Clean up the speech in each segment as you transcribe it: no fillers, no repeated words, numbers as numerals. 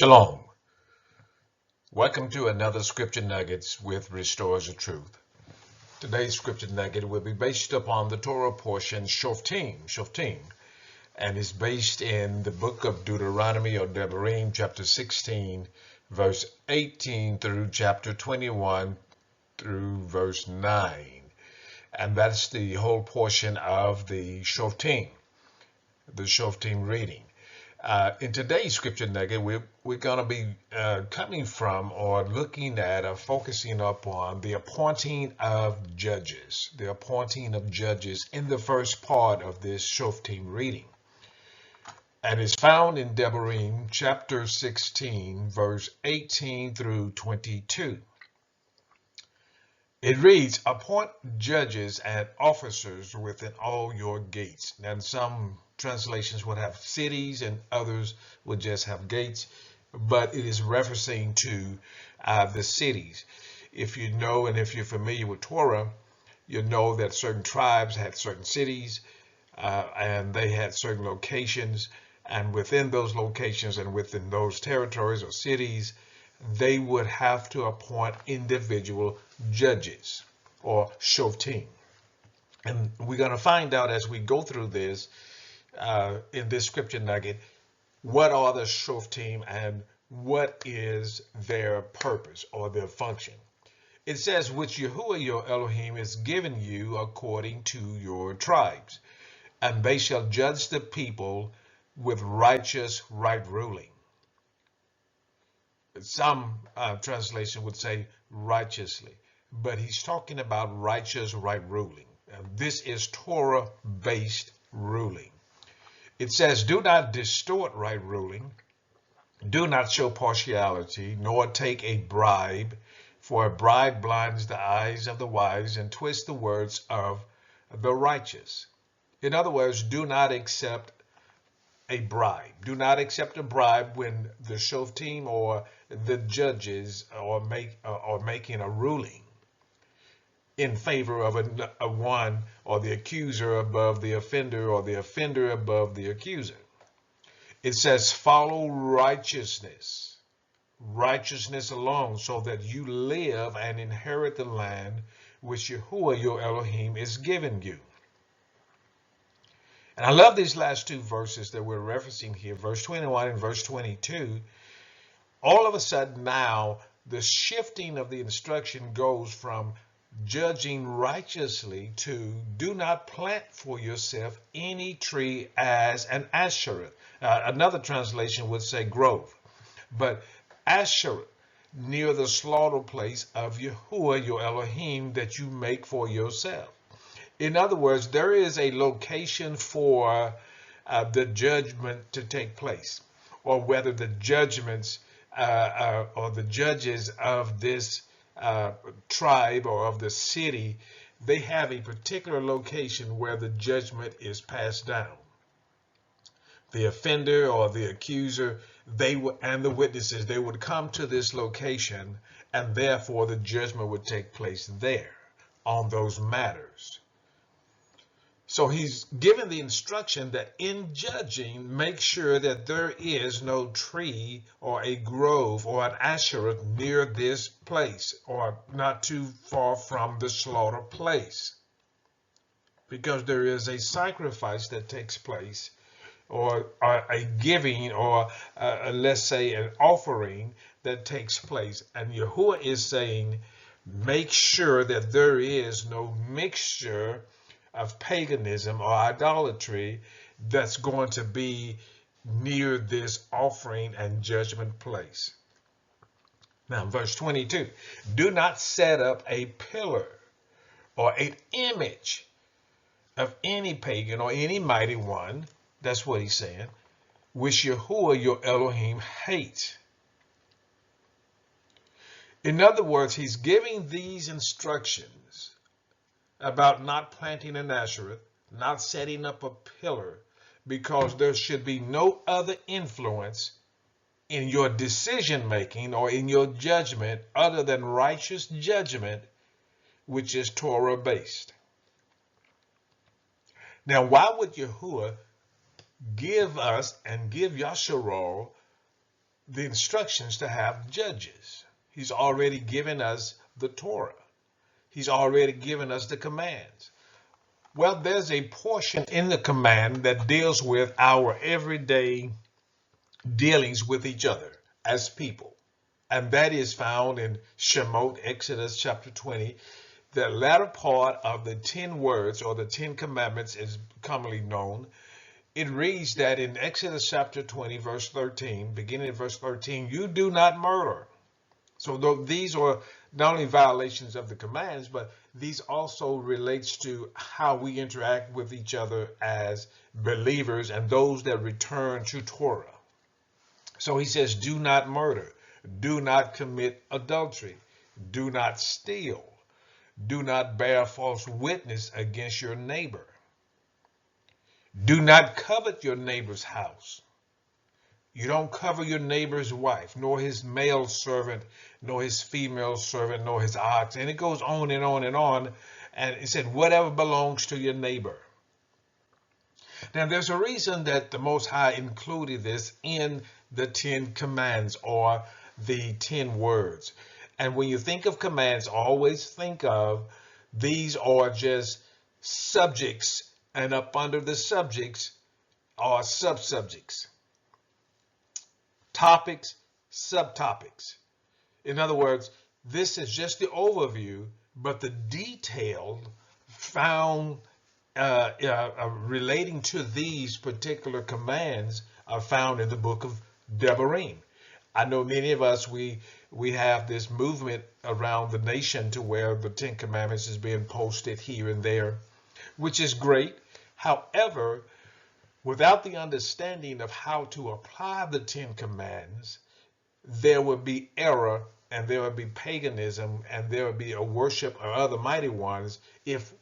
Shalom. Welcome to another Scripture Nuggets with Restores of Truth. Today's Scripture Nugget will be based upon the Torah Portion Shoftim, and is based in the book of Deuteronomy or Devarim, chapter 16, verse 18 through chapter 21 through verse 9. And that's the whole portion of the Shoftim reading. In today's Scripture Nugget, we're going to be coming from or looking at or focusing upon the appointing of judges. The appointing of judges in the first part of this Shoftim reading. And it's found in Devarim chapter 16, verse 18 through 22. It reads, "Appoint judges and officers within all your gates." And some translations would have cities and others would just have gates, but it is referencing to the cities. If you know and if you're familiar with Torah, you know that certain tribes had certain cities and they had certain locations, and within those locations and within those territories or cities, they would have to appoint individual judges or shoftim. And we're going to find out as we go through this in this Scripture Nugget, what are the shoftim and what is their purpose or their function. It says, "Which Yahuwah your Elohim is given you according to your tribes, and they shall judge the people with righteous right ruling." Some translation would say righteously, but he's talking about righteous right ruling. This is Torah-based ruling. It says, "Do not distort right ruling. Do not show partiality, nor take a bribe, for a bribe blinds the eyes of the wise and twists the words of the righteous." In other words, do not accept a bribe. Do not accept a bribe when the shoftim or the judges are making a ruling in favor of a one, or the accuser above the offender, or the offender above the accuser. It says, "Follow righteousness alone, so that you live and inherit the land which Yahuwah your Elohim is giving you." And I love these last two verses that we're referencing here, verse 21 and verse 22. All of a sudden now, the shifting of the instruction goes from judging righteously to do not plant for yourself any tree as an Asherah. Another translation would say grove. But Asherah, near the slaughter place of Yahuwah your Elohim that you make for yourself. In other words, there is a location for the judgment to take place, or whether the judgments or the judges of this tribe or of the city, they have a particular location where the judgment is passed down. The offender or the accuser, and the witnesses, they would come to this location, and therefore the judgment would take place there on those matters. So he's given the instruction that in judging, make sure that there is no tree or a grove or an Asherah near this place, or not too far from the slaughter place, because there is a sacrifice that takes place, or a giving, or let's say an offering that takes place. And Yahuwah is saying, make sure that there is no mixture of paganism or idolatry that's going to be near this offering and judgment place. Now, verse 22, "Do not set up a pillar or an image of any pagan or any mighty one," that's what he's saying, "which Yahuwah your Elohim hates." In other words, he's giving these instructions about not planting an Asherah, not setting up a pillar, because there should be no other influence in your decision making or in your judgment other than righteous judgment, which is Torah based. Now, why would Yahuwah give us and give Yasharal the instructions to have judges. He's already given us the Torah. He's already given us the commands. Well, there's a portion in the command that deals with our everyday dealings with each other as people. And that is found in Shemot, Exodus chapter 20. The latter part of the 10 words, or the 10 commandments, is commonly known. It reads that in Exodus chapter 20, verse 13, beginning at verse 13, you do not murder. So these are not only violations of the commands, but these also relates to how we interact with each other as believers and those that return to Torah. So he says, do not murder, do not commit adultery, do not steal, do not bear false witness against your neighbor, do not covet your neighbor's house. You don't cover your neighbor's wife, nor his male servant, nor his female servant, nor his ox. And it goes on and on and on. And it said, whatever belongs to your neighbor. Now, there's a reason that the Most High included this in the 10 commands, or the 10 words. And when you think of commands, always think of these are just subjects, and up under the subjects are subsubjects. Topics, subtopics. In other words, this is just the overview, but the detailed found relating to these particular commands are found in the book of Devarim. I know many of us, we have this movement around the nation to where the 10 Commandments is being posted here and there, which is great. However, without the understanding of how to apply the 10 commands, there would be error, and there would be paganism, and there would be a worship of other mighty ones if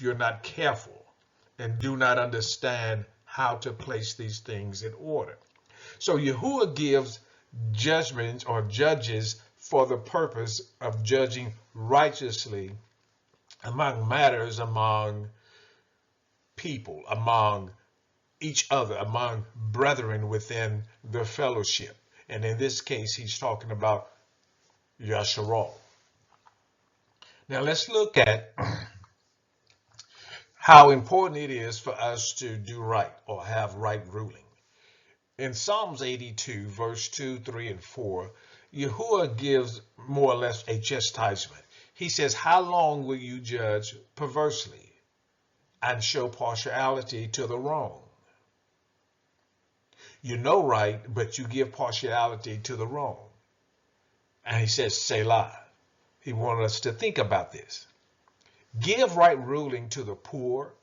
you're not careful and do not understand how to place these things in order. So Yahuwah gives judgments or judges for the purpose of judging righteously among matters, among people, among each other, among brethren within the fellowship. And in this case, he's talking about Yasharal. Now let's look at how important it is for us to do right, or have right ruling. In Psalms 82, verse 2, 3, and 4, Yahuwah gives more or less a chastisement. He says, how long will you judge perversely and show partiality to the wrong? You know right, but you give partiality to the wrong. And he says, Selah. He wanted us to think about this. Give right ruling to the poor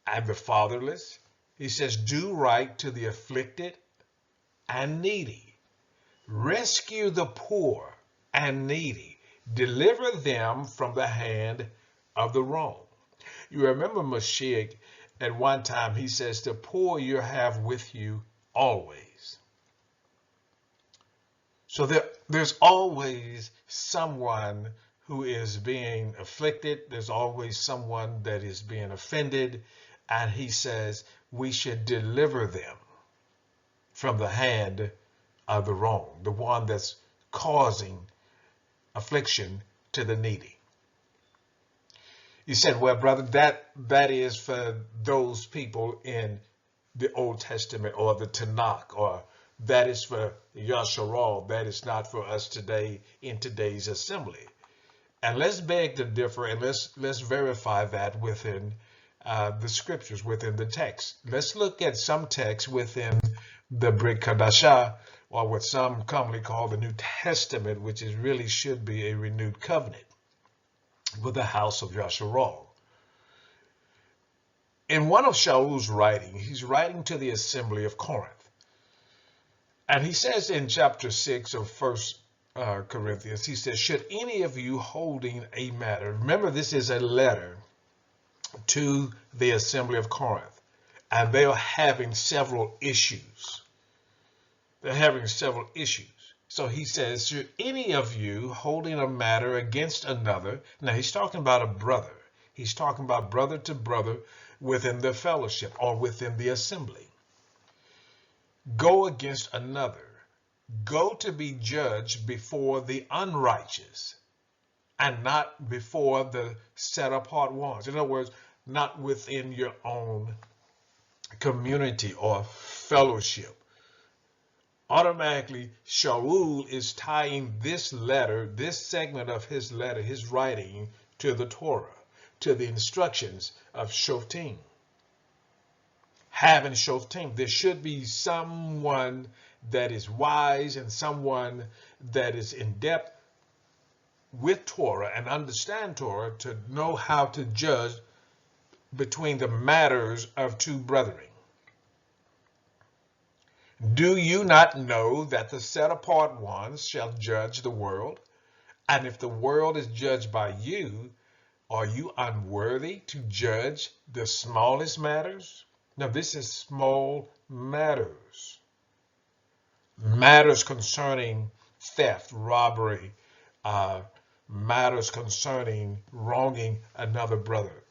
and the fatherless. He says, do right to the afflicted and needy. Rescue the poor and needy. Deliver them from the hand of the wrong. You remember Mashiach at one time, he says, the poor you have with you always. So there's always someone who is being afflicted. There's always someone that is being offended. And he says we should deliver them from the hand of the wrong, the one that's causing affliction to the needy. You said, well, brother, that is for those people in the Old Testament or the Tanakh, or that is for Yasharal. That is not for us today in today's assembly. And let's beg to differ, and let's verify that within the scriptures, within the text. Let's look at some texts within the Brit Kadashah, or what some commonly call the New Testament, which is really should be a renewed covenant with the house of Yasharal. In one of Shaul's writing, he's writing to the assembly of Corinth. And he says in chapter 6 of 1 Corinthians, he says, should any of you holding a matter, remember this is a letter to the assembly of Corinth, and they are having several issues. They're having several issues. So he says, should any of you holding a matter against another, now he's talking about a brother. He's talking about brother to brother within the fellowship or within the assembly. Go against another go to be judged before the unrighteous and not before the set apart ones. In other words, not within your own community or fellowship. Automatically, Shaul is tying this letter, this segment of his letter, his writing, to the Torah, to the instructions of Shoftim. Having Shoftim, there should be someone that is wise and someone that is in depth with Torah and understand Torah to know how to judge between the matters of two brethren. Do you not know that the set apart ones shall judge the world? And if the world is judged by you, are you unworthy to judge the smallest matters? Now, this is small matters. Matters concerning theft, robbery, matters concerning wronging another brother.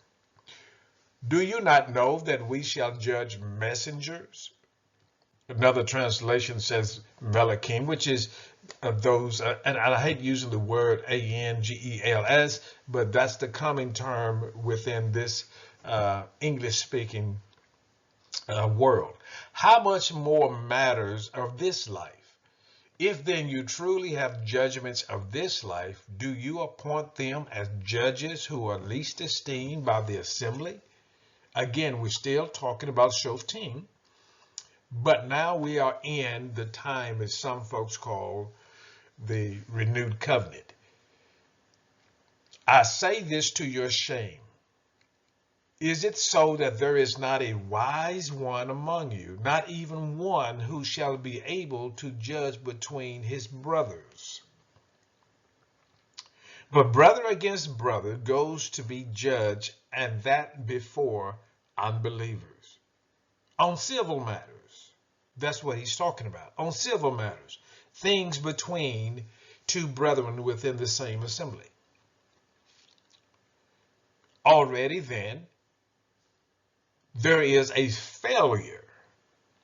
Do you not know that we shall judge messengers? Another translation says Melachim, which is those, and I hate using the word angels, but that's the common term within this English-speaking world. How much more matters of this life? If then you truly have judgments of this life, do you appoint them as judges who are least esteemed by the assembly? Again, we're still talking about Shoftim, but now we are in the time, as some folks call, the renewed covenant. I say this to your shame. Is it so that there is not a wise one among you, not even one who shall be able to judge between his brothers? But brother against brother goes to be judged, and that before unbelievers. On civil matters. That's what he's talking about. On civil matters. Things between two brethren within the same assembly. Already then, there is a failure.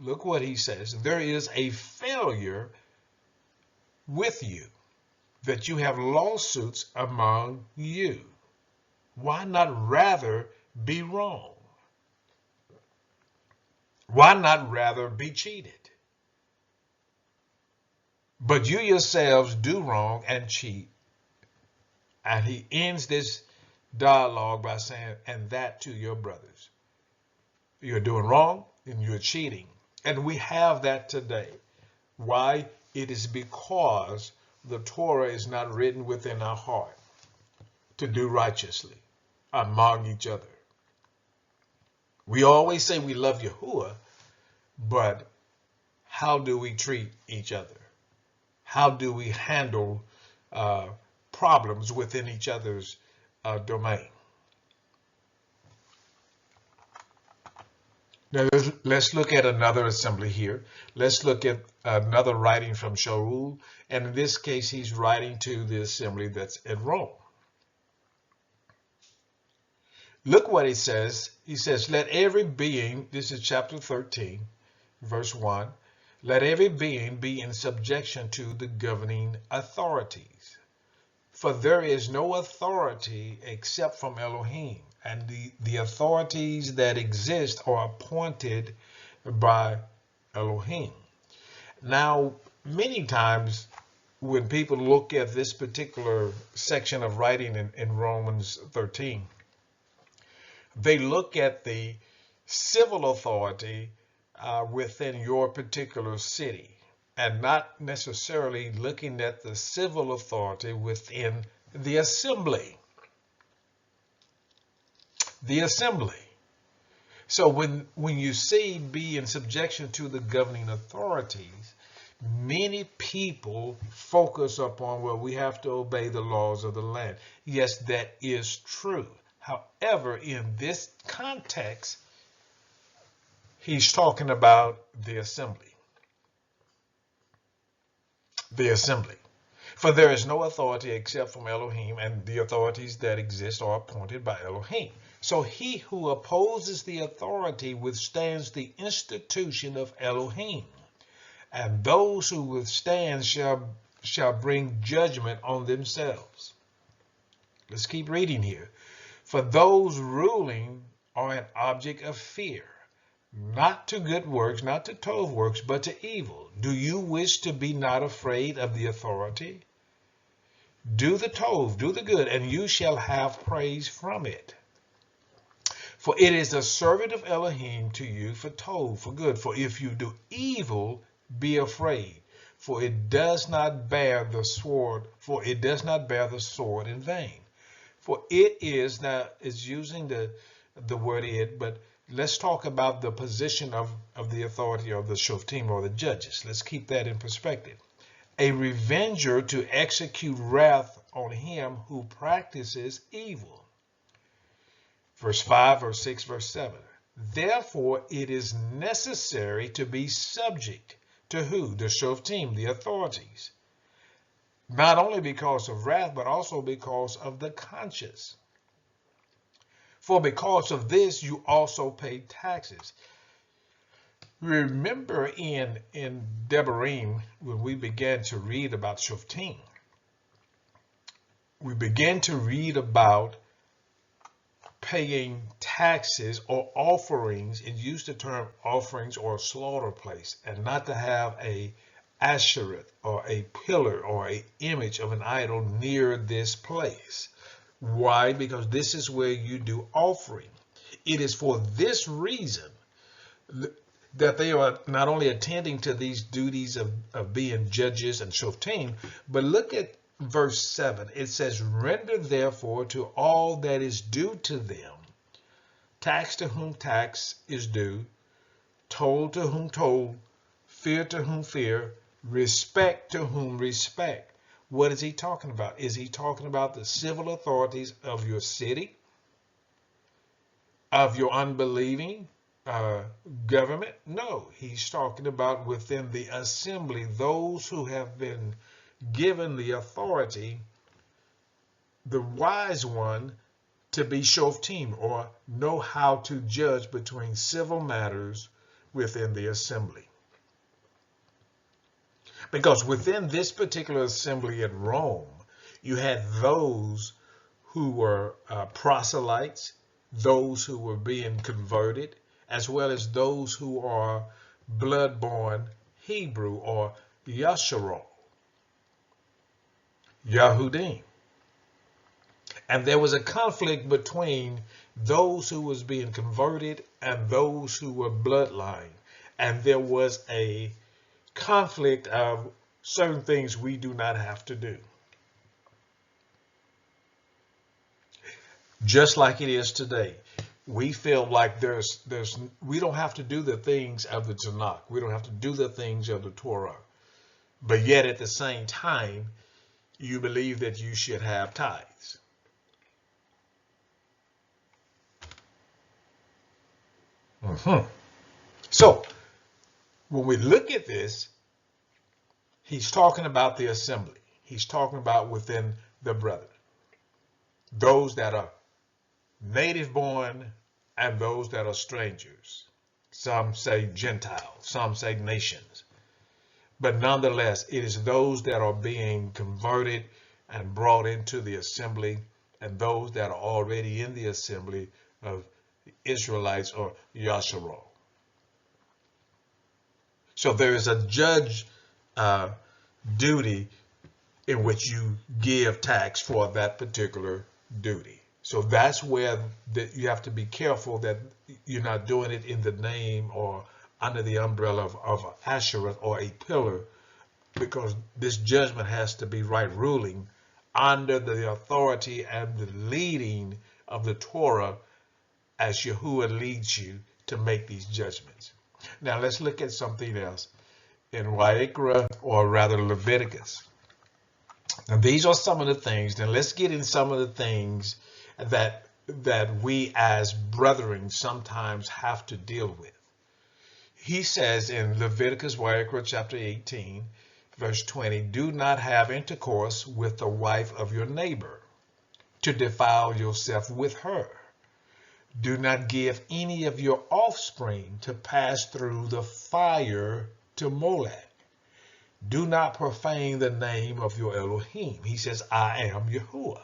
Look what he says. There is a failure with you, that you have lawsuits among you. Why not rather be wrong? Why not rather be cheated? But you yourselves do wrong and cheat. And he ends this dialogue by saying, and that to your brothers. You're doing wrong and you're cheating. And we have that today. Why? It is because the Torah is not written within our heart to do righteously among each other. We always say we love Yahuwah, but how do we treat each other? How do we handle problems within each other's domain? Now let's look at another assembly here. Let's look at another writing from Shaul, and in this case he's writing to the assembly that's in Rome. Look what he says. He says, let every being, this is chapter 13, verse 1, let every being be in subjection to the governing authorities. For there is no authority except from Elohim, and the authorities that exist are appointed by Elohim. Now, many times when people look at this particular section of writing in Romans 13, they look at the civil authority within your particular city and not necessarily looking at the civil authority within the assembly. The assembly. So when you see be in subjection to the governing authorities, many people focus upon, well, we have to obey the laws of the land. Yes, that is true. However, in this context, he's talking about the assembly. The assembly. For there is no authority except from Elohim, and the authorities that exist are appointed by Elohim. So he who opposes the authority withstands the institution of Elohim, and those who withstand shall bring judgment on themselves. Let's keep reading here. For those ruling are an object of fear, not to good works, not to tov works, but to evil. Do you wish to be not afraid of the authority? Do the tov, do the good, and you shall have praise from it. For it is a servant of Elohim to you for tov, for good. For if you do evil, be afraid. For it does not bear the sword, in vain. For it is, now it's using the word it, but let's talk about the position of the authority of the Shoftim, or the judges. Let's keep that in perspective. A revenger to execute wrath on him who practices evil. Verse 5, verse 6, verse 7. Therefore, it is necessary to be subject to who? The Shoftim, the authorities. Not only because of wrath, but also because of the conscience. For because of this, you also pay taxes. Remember in Devarim, when we began to read about Shoftim, we began to read about paying taxes or offerings. It used the term offerings or slaughter place, and not to have a ashereth or a pillar or an image of an idol near this place. Why? Because this is where you do offering. It is for this reason that they are not only attending to these duties of being judges and shoftim, but look at verse 7. It says, render therefore to all that is due to them, tax to whom tax is due, toll to whom toll, fear to whom fear, respect to whom respect. What is he talking about? Is he talking about the civil authorities of your city, of your unbelieving government? No, he's talking about within the assembly, those who have been given the authority, the wise one, to be shoftim, or know how to judge between civil matters within the assembly. Because within this particular assembly at Rome, you had those who were proselytes, those who were being converted, as well as those who are blood-born Hebrew or Yasharol, Yahudim. And there was a conflict between those who was being converted and those who were bloodline. And there was a conflict of certain things we do not have to do. Just like it is today. We feel like we don't have to do the things of the Tanakh. We don't have to do the things of the Torah. But yet at the same time, you believe that you should have tithes. So, when we look at this, he's talking about the assembly. He's talking about within the brethren. Those that are native born and those that are strangers. Some say Gentiles, some say nations. But nonetheless, it is those that are being converted and brought into the assembly, and those that are already in the assembly of the Israelites or Yasharol. So there is a judge duty in which you give tax for that particular duty. So that's where you have to be careful that you're not doing it in the name or under the umbrella of an asherah or a pillar, because this judgment has to be right ruling under the authority and the leading of the Torah as Yahuwah leads you to make these judgments. Now let's look at something else in Wayikra, or rather Leviticus. Now these are some of the things. Now let's get in some of the things that we as brethren sometimes have to deal with. He says in Leviticus Wayikra chapter 18, verse 20, do not have intercourse with the wife of your neighbor, to defile yourself with her. Do not give any of your offspring to pass through the fire to Molech. Do not profane the name of your Elohim. He says, I am Yahuwah.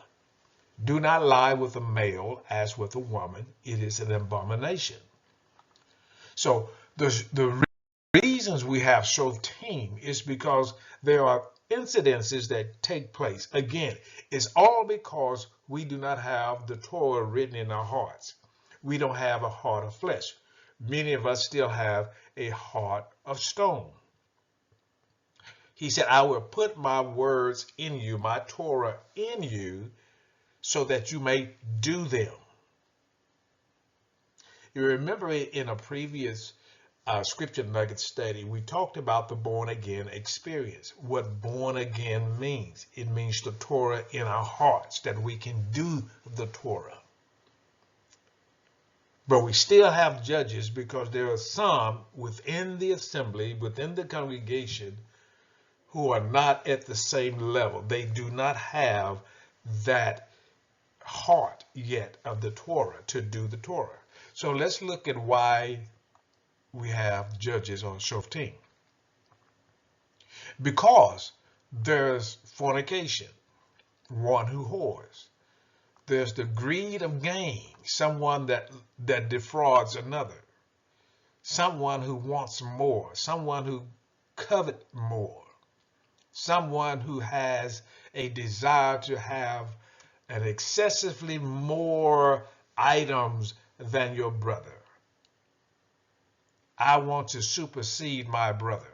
Do not lie with a male as with a woman. It is an abomination. So the reasons we have Shoftim is because there are incidences that take place. Again, it's all because we do not have the Torah written in our hearts. We don't have a heart of flesh. Many of us still have a heart of stone. He said, I will put my words in you, my Torah in you, so that you may do them. You remember in a previous Scripture Nugget study, we talked about the born again experience. What born again means. It means the Torah in our hearts, that we can do the Torah. But we still have judges because there are some within the assembly, within the congregation, who are not at the same level. They do not have that heart yet of the Torah to do the Torah. So let's look at why we have judges on Shoftim. Because there's fornication, one who whores. There's the greed of gain, someone that defrauds another. Someone who wants more, someone who covets more. Someone who has a desire to have an excessively more items than your brother. I want to supersede my brother.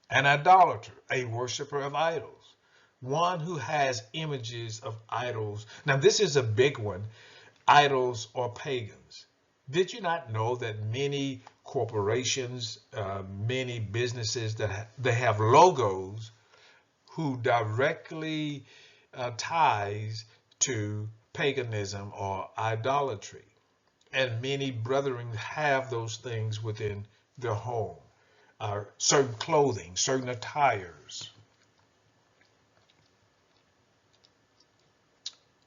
An idolater, a worshiper of idols. One who has images of idols. Now this is a big one. Idols or pagans. Did you not know that many corporations, many businesses, that they have logos who directly ties to paganism or idolatry? And many brethren have those things within their home. Certain clothing, certain attires.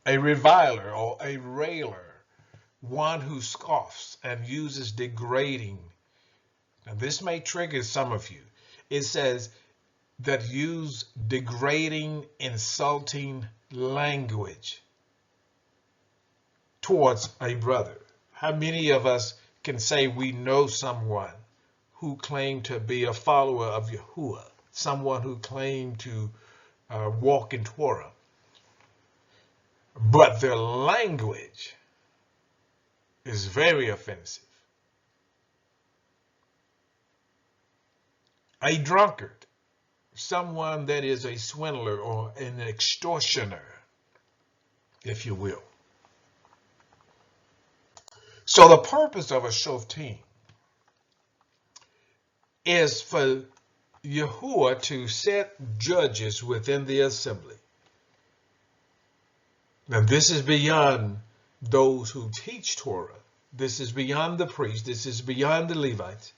A reviler or a railer. One who scoffs and uses degrading. Now this may trigger some of you. It says that use degrading, insulting language towards a brother. How many of us can say we know someone who claimed to be a follower of Yahuwah, someone who claimed to walk in Torah, but their language is very offensive? A drunkard, someone that is a swindler or an extortioner, if you will. So the purpose of a Shoftim is for Yahuwah to set judges within the assembly. Now this is beyond those who teach Torah. This is beyond the priests. This is beyond the Levites.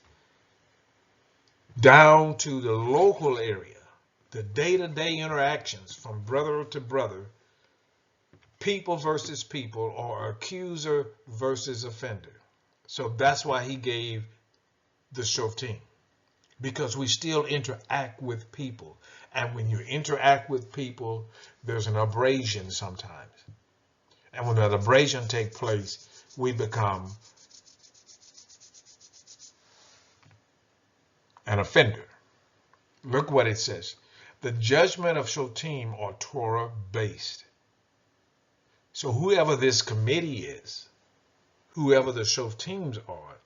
Down to the local area, the day-to-day interactions from brother to brother, people versus people, or accuser versus offender. So that's why he gave the Shoftim, because we still interact with people. And when you interact with people, there's an abrasion sometimes. And when that abrasion takes place, we become an offender. Look what it says. The judgment of Shoftim are Torah-based. So whoever this committee is, whoever the Shoftims are,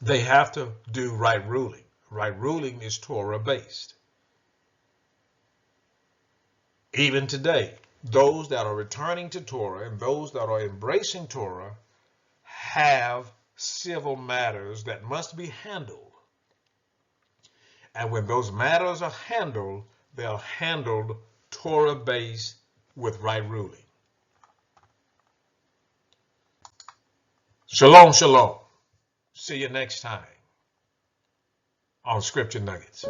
they have to do right ruling. Right ruling is Torah-based. Even today, those that are returning to Torah and those that are embracing Torah have civil matters that must be handled. And when those matters are handled, they are handled Torah-based with right ruling. Shalom, shalom. See you next time on Scripture Nuggets.